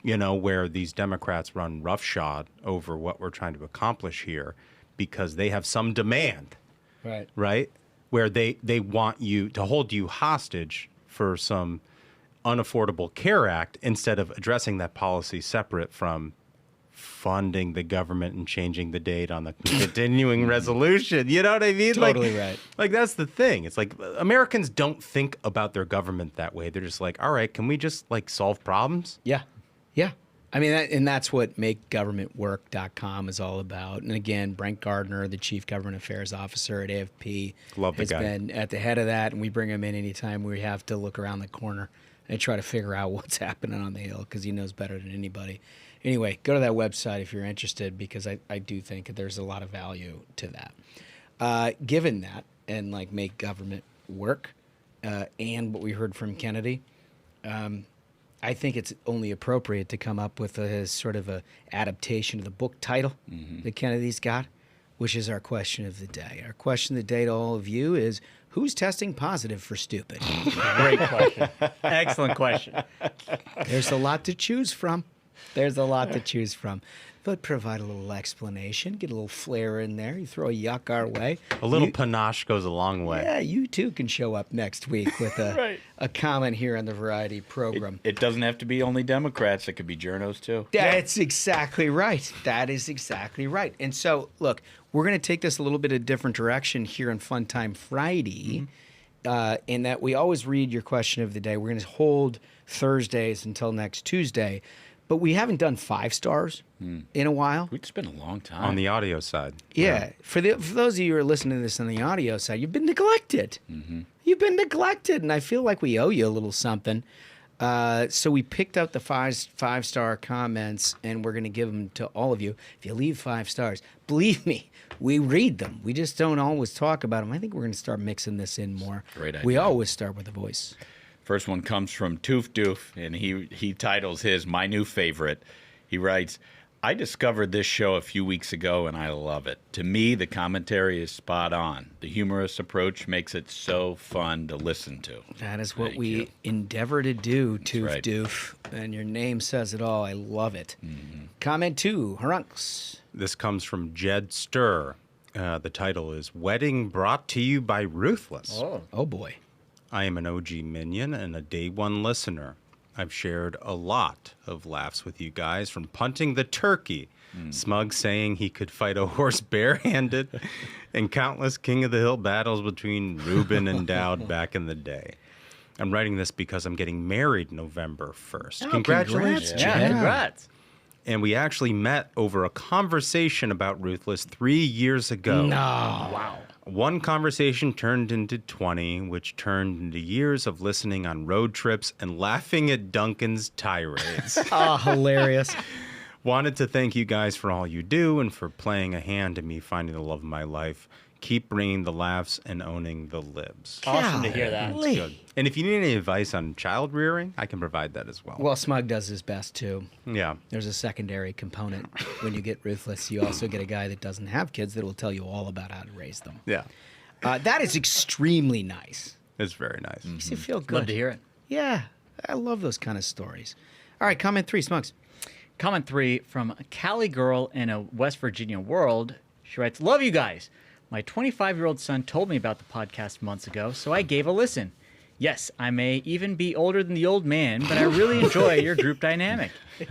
Where these Democrats run roughshod over what we're trying to accomplish here because they have some demand, right? Where they want you to hold you hostage for some unaffordable care act instead of addressing that policy separate from funding the government and changing the date on the continuing resolution. You know what I mean? Totally right. Like, that's the thing. It's like Americans don't think about their government that way. They're just like, all right, can we just like solve problems? Yeah. Yeah. I mean, and that's what makegovernmentwork.com is all about. And again, Brent Gardner, the Chief Government Affairs Officer at AFP, has been at the head of that. And we bring him in anytime we have to look around the corner and try to figure out what's happening on the Hill because he knows better than anybody. Anyway, go to that website if you're interested because I do think that there's a lot of value to that. Given that and like make government work and what we heard from Kennedy, I think it's only appropriate to come up with a sort of a adaptation of the book title that Kennedy's got, which is our question of the day. Our question of the day to all of you is, who's testing positive for stupid? Great question. Excellent question. There's a lot to choose from. But provide a little explanation, get a little flair in there. You throw a yuck our way. A little panache goes a long way. Yeah, you too can show up next week with a comment here on the Variety program. It doesn't have to be only Democrats. It could be journos too. That's exactly right. That is exactly right. And so, look, we're going to take this a little bit of a different direction here on Fun Time Friday. In that we always read your question of the day. We're going to hold Thursdays until next Tuesday. but we haven't done 5 stars in a while. It's been a long time. On the audio side. Yeah. For those of you who are listening to this on the audio side, you've been neglected. You've been neglected, and I feel like we owe you a little something. So we picked out the 5-star comments, and we're going to give them to all of you. If you leave 5 stars, believe me, we read them. We just don't always talk about them. I think we're going to start mixing this in more. Great idea. We always start with a voice. First one comes from Toof Doof, and he titles his My New Favorite. He writes, I discovered this show a few weeks ago, and I love it. To me, the commentary is spot on. The humorous approach makes it so fun to listen to. That is what Thank we you. endeavor to do, Toof right. Doof. And your name says it all. I love it. Comment 2, Harunks. This comes from Jed Stir. The title is Wedding Brought to You by Ruthless. Oh, boy. I am an OG Minion and a day one listener. I've shared a lot of laughs with you guys, from punting the turkey, Smug saying he could fight a horse barehanded, and countless King of the Hill battles between Reuben and Dowd back in the day. I'm writing this because I'm getting married November 1st. Oh, Congratulations. congrats, Yeah, Jed. congrats. And we actually met over a conversation about Ruthless 3 years ago. No. Wow. One conversation turned into 20, which turned into years of listening on road trips and laughing at Duncan's tirades. Oh, hilarious. Wanted to thank you guys for all you do and for playing a hand in me finding the love of my life. Keep bringing the laughs and owning the libs. Awesome to hear that. Golly. Good. And if you need any advice on child rearing, I can provide that as well. Well, Smug does his best, too. Yeah. There's a secondary component. When you get Ruthless, you also get a guy that doesn't have kids that will tell you all about how to raise them. Yeah. That is extremely nice. It's very nice. Makes you feel good. Love to hear it. Yeah, I love those kind of stories. All right, comment 3, Smugs. Comment 3 from Cali Girl in a West Virginia world. She writes, love you guys. My 25-year-old son told me about the podcast months ago, so I gave a listen. Yes, I may even be older than the old man, but I really enjoy your group dynamic.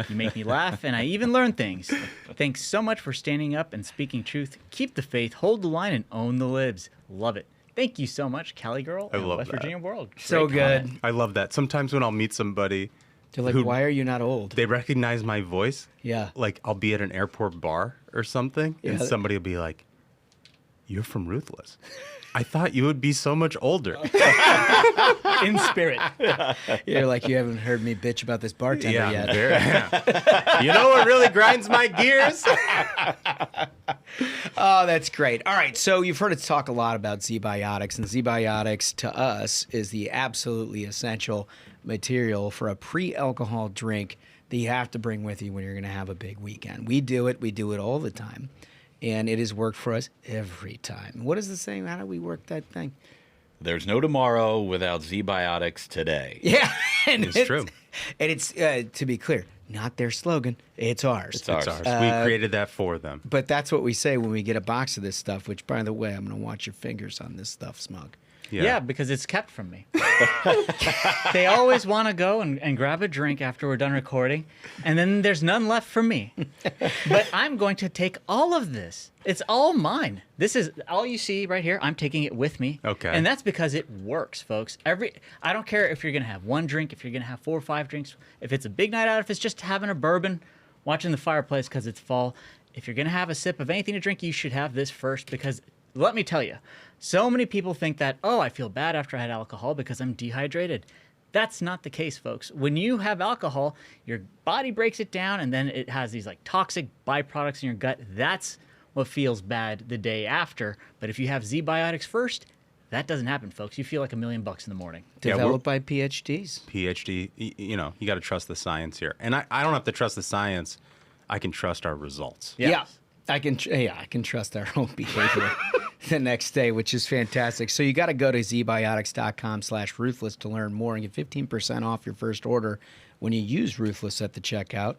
You make me laugh, and I even learn things. Thanks so much for standing up and speaking truth. Keep the faith, hold the line, and own the libs. Love it. Thank you so much, Cali Girl I in love West that. Virginia world. So Great good. comment. I love that. Sometimes when I'll meet somebody, They're like, Who- why are you not old? they recognize my voice. Yeah. Like I'll be at an airport bar or something, and Yeah. somebody will be like, "You're from Ruthless. I thought you would be so much older." In spirit. You're like, you haven't heard me bitch about this bartender yet. You know what really grinds my gears? Oh, that's great. All right, so you've heard us talk a lot about Z-Biotics, and Z-Biotics to us is the absolutely essential material for a pre-alcohol drink that you have to bring with you when you're going to have a big weekend. We do it all the time, and it has worked for us every time. What is the saying? How do we work that thing? There's no tomorrow without Z-Biotics today. Yeah, and It's true. And it's, to be clear, not their slogan. It's ours. It's ours. It's ours. We created that for them. But that's what we say when we get a box of this stuff, which, by the way, I'm going to watch your fingers on this stuff, Smug. Yeah, because it's kept from me. They always want to go and grab a drink after we're done recording, and then there's none left for me. But I'm going to take all of this. It's all mine. This is all you see right here. I'm taking it with me. Okay. And that's because it works, folks. I don't care if you're going to have one drink, if you're going to have 4 or 5 drinks, if it's a big night out, if it's just having a bourbon, watching the fireplace because it's fall. If you're going to have a sip of anything to drink, you should have this first, because let me tell you, so many people think that, oh, I feel bad after I had alcohol because I'm dehydrated. That's not the case, folks. When you have alcohol, your body breaks it down, and then it has these like toxic byproducts in your gut. That's what feels bad the day after. But if you have Z-Biotics first, that doesn't happen, folks. You feel like $1 million in the morning. Developed by PhDs. PhD, you know, you got to trust the science here. And I don't have to trust the science. I can trust our results. Yeah. I can trust our own behavior the next day, which is fantastic. So you got to go to zbiotics.com/ruthless to learn more and get 15% off your first order when you use Ruthless at the checkout.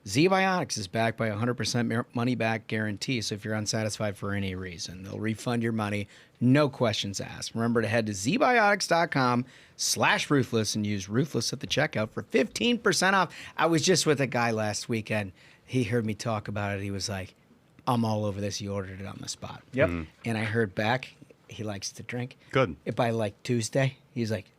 Z-Biotics is backed by a 100% money-back guarantee, so if you're unsatisfied for any reason, they'll refund your money, no questions asked. Remember to head to zbiotics.com/ruthless and use Ruthless at the checkout for 15% off. I was just with a guy last weekend. He heard me talk about it. He was like, I'm all over this. He ordered it on the spot. Yep. And I heard back, he likes to drink. Good. By like Tuesday, he's like,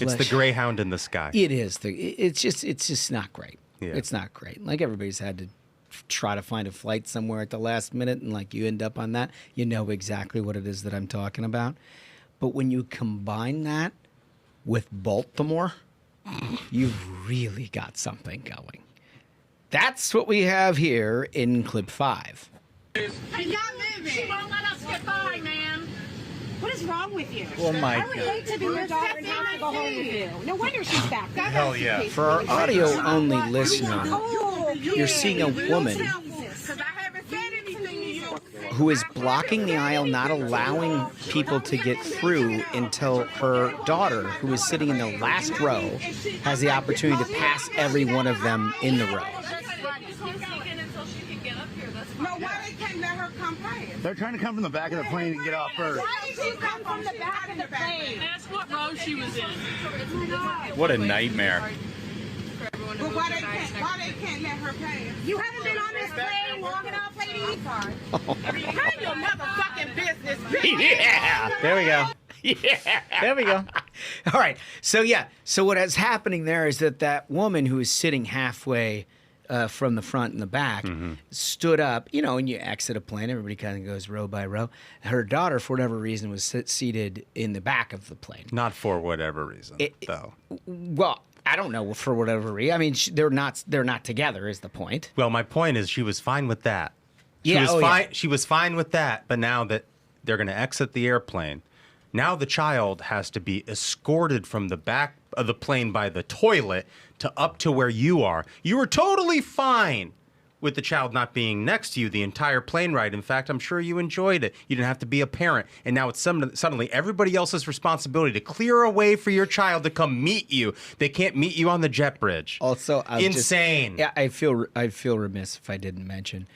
It's the Greyhound in the sky. It is. It's just not great. Yeah. It's not great. Like everybody's had to try to find a flight somewhere at the last minute, and like you end up on that. You know exactly what it is that I'm talking about. But when you combine that with Baltimore, you've really got something going. That's what we have here in clip 5. Hey, got moving. She won't let us get by, man. What is wrong with you? Oh my I would hate to be your daughter and have to go home with you. No wonder she's back. Hell yeah. For our audio-only listener, you're seeing a woman who is blocking the aisle, not allowing people to get through until her daughter, who is sitting in the last row, has the opportunity to pass every one of them in the row. No, why they can't let her come past? They're trying to come from the back of the plane and get off first. Why did she come from the back of the plane? That's what row she was in. What a nightmare. But why they can't let her pass? You haven't been on this plane long enough, lady? Mind your motherfucking business, bitch. Yeah. There we go. Yeah. There we go. All right. So what is happening there is that woman who is sitting halfway from the front and the back stood up, and you exit a plane, everybody kind of goes row by row. Her daughter, for whatever reason, was seated in the back of the plane. Not for whatever reason, though. Well, I don't know for whatever reason. I mean, they're not together is the point. Well, my point is she was fine with that. She was fine with that, but now that they're going to exit the airplane, now the child has to be escorted from the back of the plane by the toilet to up to where you are. You were totally fine with the child not being next to you the entire plane ride. In fact, I'm sure you enjoyed it. You didn't have to be a parent. And now it's suddenly everybody else's responsibility to clear a way for your child to come meet you. They can't meet you on the jet bridge. Also, insane. I feel remiss if I didn't mention,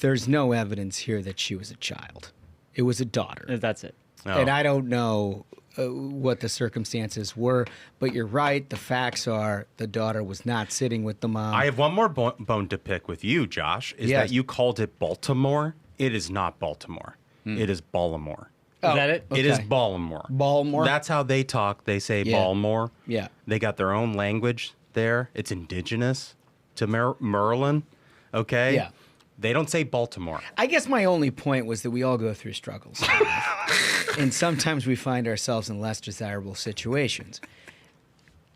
there's no evidence here that she was a child. It was a daughter. That's it. Oh. And I don't know what the circumstances were, but you're right. The facts are the daughter was not sitting with the mom. I have one more bone to pick with you, Josh, is that you called it Baltimore. It is not Baltimore. It is Baltimore. Is that it? It is Baltimore. Baltimore? That's how they talk. They say Baltimore. Yeah. They got their own language there. It's indigenous to Maryland. Okay? Yeah. They don't say Baltimore. I guess my only point was that we all go through struggles. And sometimes we find ourselves in less desirable situations.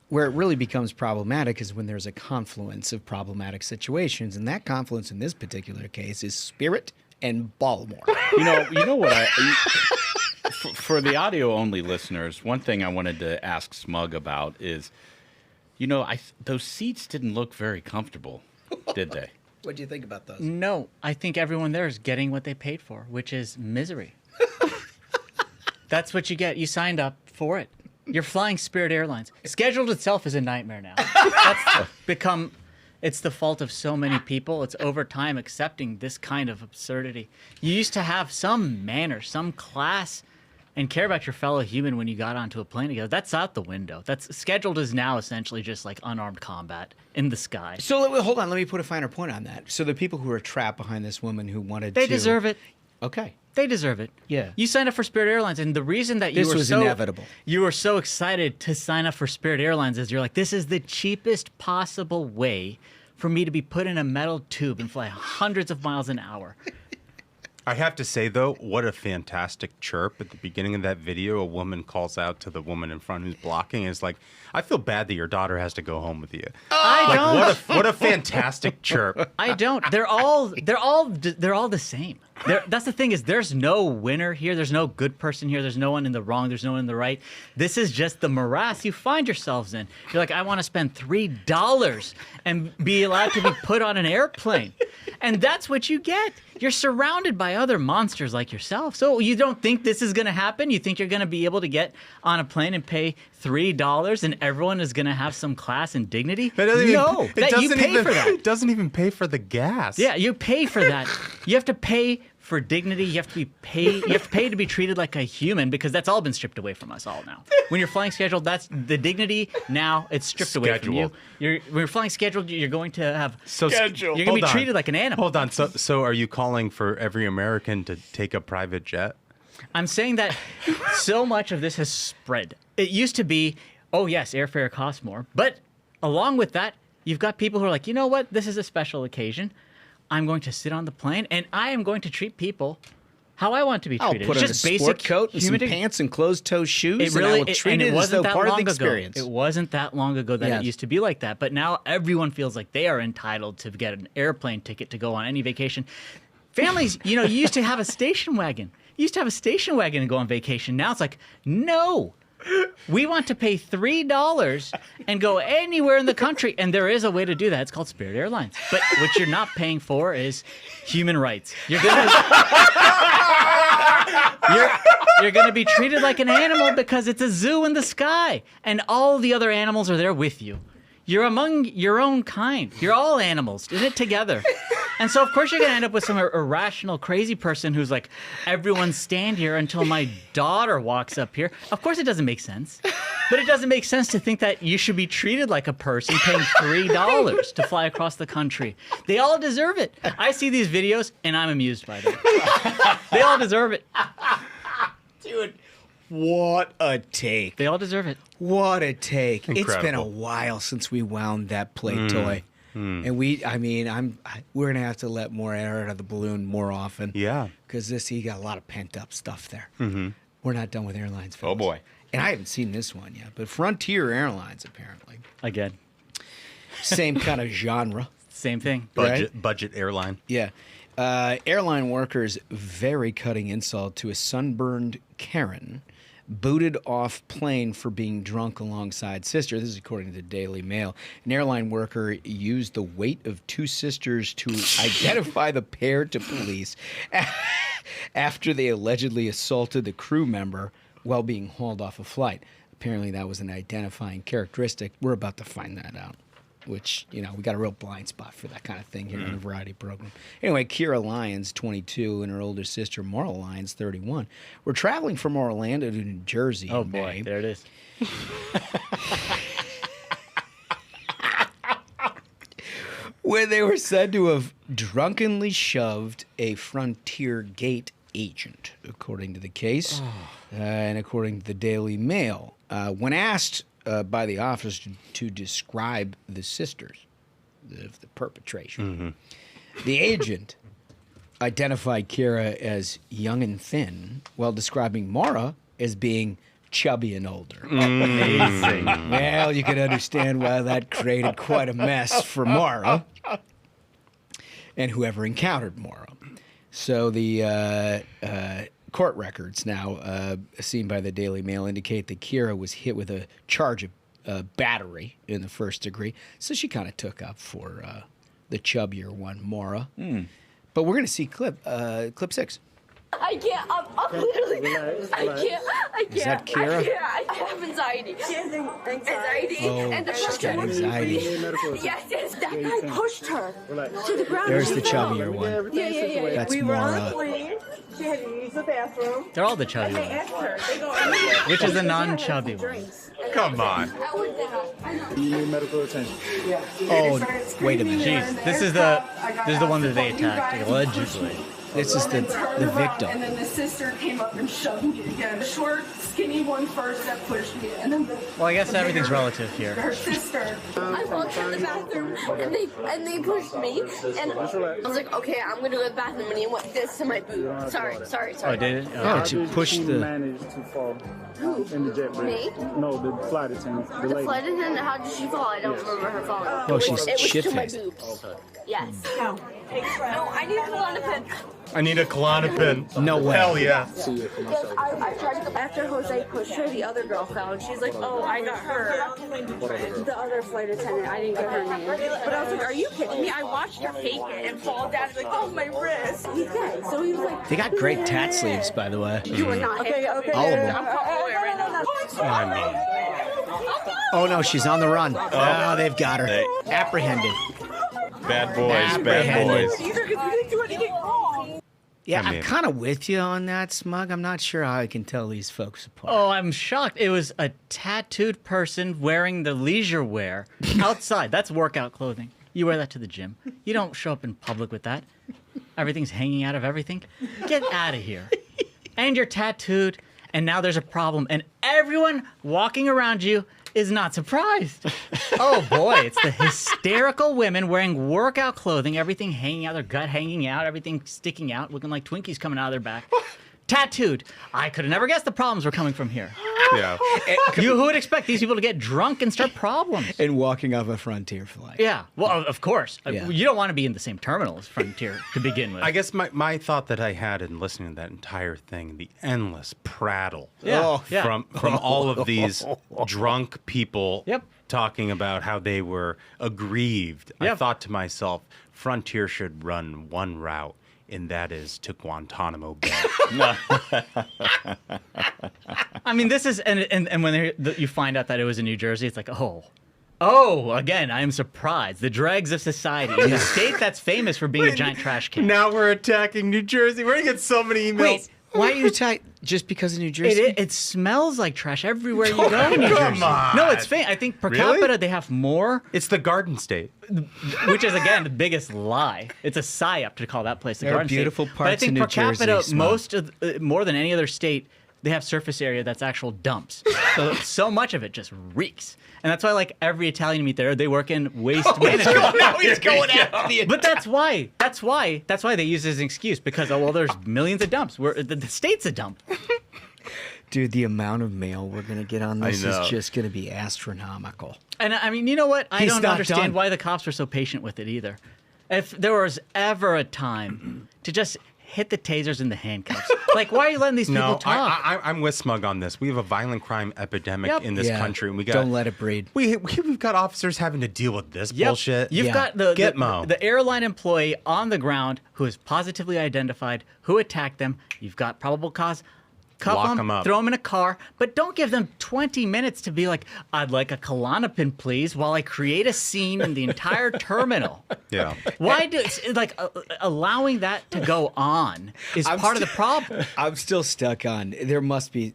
Where it really becomes problematic is when there's a confluence of problematic situations. And that confluence in this particular case is Spirit and Baltimore. You know what for the audio only listeners, one thing I wanted to ask Smug about is, those seats didn't look very comfortable, did they? What do you think about those? No, I think everyone there is getting what they paid for, which is misery. That's what you get. You signed up for it. You're flying Spirit Airlines. Scheduled itself is a nightmare now. It's the fault of so many people. It's over time accepting this kind of absurdity. You used to have some manner, some class, and care about your fellow human when you got onto a plane together. That's out the window. That's scheduled is now essentially just like unarmed combat in the sky. So hold on, let me put a finer point on that. So the people who were trapped behind this woman who wanted They deserve it. Okay. They deserve it. Yeah. You signed up for Spirit Airlines, and the reason that This was inevitable. You were so excited to sign up for Spirit Airlines is you're like, this is the cheapest possible way for me to be put in a metal tube and fly hundreds of miles an hour. I have to say, though, what a fantastic chirp. At the beginning of that video, a woman calls out to the woman in front who's blocking. And it's like, I feel bad that your daughter has to go home with you. I don't. What a fantastic chirp. I don't. They're all the same. That's the thing is there's no winner here. There's no good person here. There's no one in the wrong. There's no one in the right. This is just the morass you find yourselves in. You're like, I want to spend $3 and be allowed to be put on an airplane. And that's what you get. You're surrounded by other monsters like yourself. So you don't think this is going to happen? You think you're going to be able to get on a plane and pay $3 and everyone is going to have some class and dignity? No. You pay for that. It doesn't even pay for the gas. Yeah, you pay for that. You have to pay for dignity. You have to pay to be treated like a human because that's all been stripped away from us all now. When you're flying scheduled, that's the dignity now. It's stripped away from you. When you're flying scheduled, you're going to have schedule. You're going to be treated like an animal. Hold on. So are you calling for every American to take a private jet? I'm saying that so much of this has spread. It used to be, oh yes, airfare costs more. But along with that, you've got people who are like, you know what? This is a special occasion. I'm going to sit on the plane and I am going to treat people how I want to be treated. I'll put it's on just a sport basic coat and some human- pants and closed-toe shoes, It and I really will treat it as wasn't though that part of long the ago. experience. It wasn't that long ago that it used to be like that. But now everyone feels like they are entitled to get an airplane ticket to go on any vacation. Families, you used to have a station wagon. You used to have a station wagon and go on vacation. Now it's like, no. We want to pay $3 and go anywhere in the country. And there is a way to do that. It's called Spirit Airlines. But what you're not paying for is human rights. You're going to be treated like an animal because it's a zoo in the sky. And all the other animals are there with you. You're among your own kind. You're all animals in it together. And so, of course, you're going to end up with some irrational, crazy person who's like, everyone stand here until my daughter walks up here. Of course, it doesn't make sense. But it doesn't make sense to think that you should be treated like a person paying $3 to fly across the country. They all deserve it. I see these videos, and I'm amused by them. They all deserve it. Dude, what a take. They all deserve it. What a take. It's been a Incredible. while since we wound that plate toy. And we're going to have to let more air out of the balloon more often. Yeah. Because he got a lot of pent up stuff there. We're not done with airlines, fellas. Oh, boy. And I haven't seen this one yet, but Frontier Airlines, apparently. Again. Same kind of genre. Same thing. Budget airline. Yeah. Airline workers very cutting insult to a sunburned Karen booted off plane for being drunk alongside sister. This is according to the Daily Mail. An airline worker used the weight of two sisters to identify the pair to police after they allegedly assaulted the crew member while being hauled off a flight. Apparently that was an identifying characteristic. We're about to find that out. Which, we got a real blind spot for that kind of thing here on the variety program. Anyway, Kira Lyons, 22, and her older sister, Marla Lyons, 31, were traveling from Orlando to New Jersey. Oh, in boy. May. There it is. Where they were said to have drunkenly shoved a Frontier Gate agent, according to the case, and according to the Daily Mail. When asked by the officer to describe the sisters of the perpetration, the agent identified Kira as young and thin, while describing Mara as being chubby and older. Amazing. Well, you can understand why that created quite a mess for Mara and whoever encountered Mara. So the court records now seen by the Daily Mail indicate that Kira was hit with a charge of battery in the first degree. So she kind of took up for the chubbier one, Mara. But we're going to see clip 6. I can't. I'm literally. I can't. Is that Kira? I have anxiety. She has anxiety. Oh, and the she's got anxiety. Yes, that guy pushed her to the ground. There's the chubbier one. Yeah. That's We were on the Mara. plane. She had to use the bathroom. They're all the chubby They ones. asked her. They go, Which is the non-chubby one? Come on. You need medical attention. Oh, wait a minute. Jeez, this is the one that they attacked, allegedly. This is the victim. And then the sister came up and shoved me again. The short, skinny one first that pushed me, and then Well, I guess everything's relative here. her sister. I walked in the bathroom, and they pushed me, and I was like, okay, I'm gonna go to the bathroom, and he went this to my boot. Sorry. Oh, did it? Oh, to push She the... managed to fall in the jet bridge. Me? No, the flight attendant. The The lady. flight attendant, how did she fall? I don't remember her falling. Oh, she's It was to my shit-faced. boobs. Yes. No, I need Klonopin. I need a Klonopin. No way. Hell yeah. Yes, I tried to. After Jose pushed her, the other girl fell, and she's like, "Oh, I got her." The other flight attendant, I didn't get her name. But I was like, are you kidding me? I watched her fake it and fall down. Like, oh, my wrist. He did. So he was like, They got great tat sleeves, by the way. "You were not Okay. hit." All of them. I'm calling right now. Oh, no, she's on the run. Oh, they've got her. Apprehended. Bad boys, bad Apprehended. boys. Either because we didn't do anything wrong. Yeah, I I'm mean- kind of with you on that, Smug. I'm not sure how I can tell these folks apart. Oh, I'm shocked. It was a tattooed person wearing the leisure wear outside. That's workout clothing. You wear that to the gym. You don't show up in public with that. Everything's hanging out of everything. Get out of here. and you're tattooed, and now there's a problem, and everyone walking around you is not surprised. Oh boy, it's the hysterical women wearing workout clothing, everything hanging out, their gut hanging out, everything sticking out, looking like Twinkies coming out of their back. Tattooed. I could have never guessed the problems were coming from here. Yeah. Who would expect these people to get drunk and start problems? And walking off a Frontier flight. Yeah, well, of course. Yeah. You don't want to be in the same terminal as Frontier to begin with. I guess my thought that I had in listening to that entire thing, the endless prattle from all of these drunk people talking about how they were aggrieved. I thought to myself, Frontier should run one route, and that is to Guantanamo Bay. I mean, this is, and when you find out that it was in New Jersey, it's like, oh, again, I am surprised. The dregs of society in a state that's famous for being a giant trash can. Now we're attacking New Jersey. We're going to get so many emails. Wait, why are you attacking? Just because of New Jersey? It smells like trash everywhere you go in New Jersey. Come on. No, it's fake. I think per capita they have more. It's the Garden State. Which is, again, the biggest lie. It's a psyop to call that place the There are Garden beautiful State. parts but I think of New per capita, Jersey, more than any other state, they have surface area that's actual dumps. So much of it just reeks. And that's why, like, every Italian you meet there, they work in waste management. He's going out. But that's why they use it as an excuse, because, there's millions of dumps. The state's a dump. Dude, the amount of mail we're going to get on this I know. is just going to be astronomical. And I mean, you know what? I He's don't not understand done. why the cops were so patient with it either. If there was ever a time to just hit the tasers and the handcuffs, like, why are you letting these people talk? I'm with Smug on this. We have a violent crime epidemic in this country, and we got Don't let it breed. We've got officers having to deal with this bullshit. You've got the Gitmo. the airline employee on the ground who is positively identified, who attacked them. You've got probable cause. Cuff Lock them, 'em up. throw them in a car, but don't give them 20 minutes to be like, I'd like a Klonopin, please, while I create a scene in the entire terminal. Yeah. Why do allowing that to go on is part of the problem? I'm still stuck on. There must be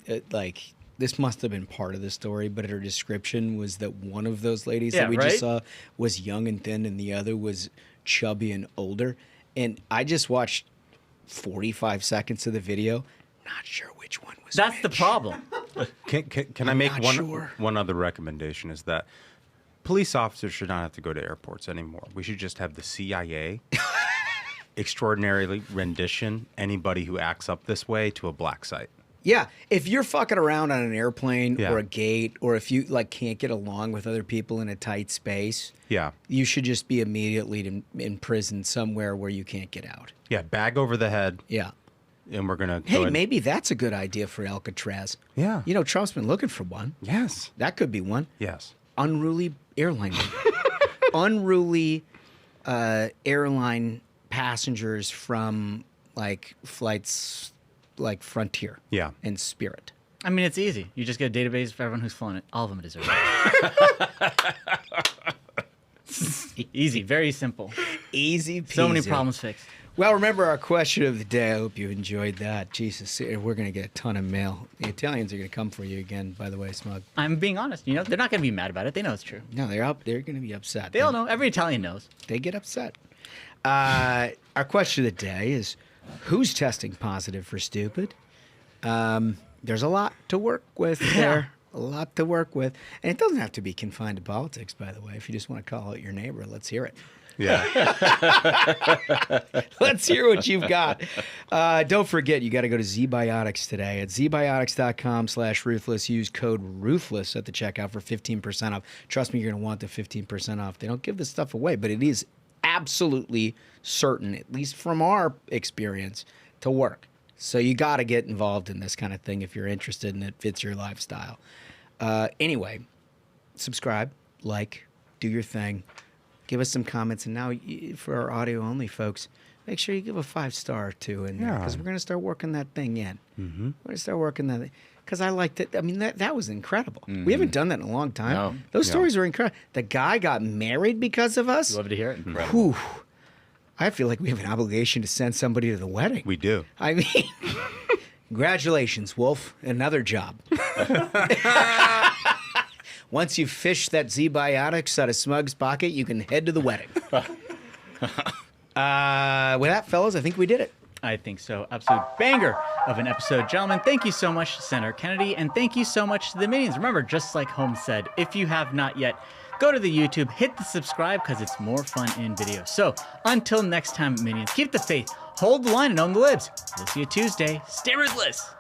this must have been part of the story, but her description was that one of those ladies that we just saw was young and thin, and the other was chubby and older. And I just watched 45 seconds of the video. Not sure which one was. That's the problem. Can I make one other recommendation? Is that police officers should not have to go to airports anymore. We should just have the CIA extraordinarily rendition anybody who acts up this way to a black site. Yeah, if you're fucking around on an airplane or a gate, or if you can't get along with other people in a tight space, you should just be immediately in prison somewhere where you can't get out. Yeah, bag over the head. Yeah. And we're going to Hey, maybe that's a good idea for Alcatraz. Yeah. You know, Trump's been looking for one. Yes. That could be one. Yes. Unruly airline. Unruly airline passengers from, flights like Frontier. Yeah. And Spirit. I mean, it's easy. You just get a database for everyone who's flown it. All of them deserve it. Easy. Very simple. Easy peasy. So many problems fixed. Well, remember our question of the day. I hope you enjoyed that. Jesus, we're going to get a ton of mail. The Italians are going to come for you again, by the way, Smug. I'm being honest. You know, they're not going to be mad about it. They know it's true. No, they're going to be upset. They all know. Every Italian knows. They get upset. Our question of the day is, who's testing positive for stupid? There's a lot to work with there. A lot to work with. And it doesn't have to be confined to politics, by the way. If you just want to call out your neighbor, let's hear it. Yeah. Let's hear what you've got. Don't forget, you got to go to ZBiotics today at zbiotics.com/ruthless. Use code RUTHLESS at the checkout for 15% off. Trust me, you're going to want the 15% off. They don't give this stuff away, but it is absolutely certain, at least from our experience, to work. So you got to get involved in this kind of thing if you're interested and it fits your lifestyle. Anyway, subscribe, do your thing. Give us some comments. And now, for our audio-only folks, make sure you give a 5-star or 2 in there, because we're going to start working that thing in. Mm-hmm. We're going to start working that, because I liked it. I mean, that was incredible. Mm-hmm. We haven't done that in a long time. No. Those stories are incredible. The guy got married because of us. Love to hear it. Incredible. Whew. I feel like we have an obligation to send somebody to the wedding. We do. I mean, congratulations, Wolf. Another job. Once you've fished that Z-Biotics out of Smug's pocket, you can head to the wedding. With that, fellas, I think we did it. I think so. Absolute banger of an episode. Gentlemen, thank you so much, Senator Kennedy, and thank you so much to the Minions. Remember, just like Holmes said, if you have not yet, go to the YouTube, hit the subscribe, because it's more fun in video. So, until next time, Minions, keep the faith, hold the line, and own the libs. We'll see you Tuesday. Stay ruthless!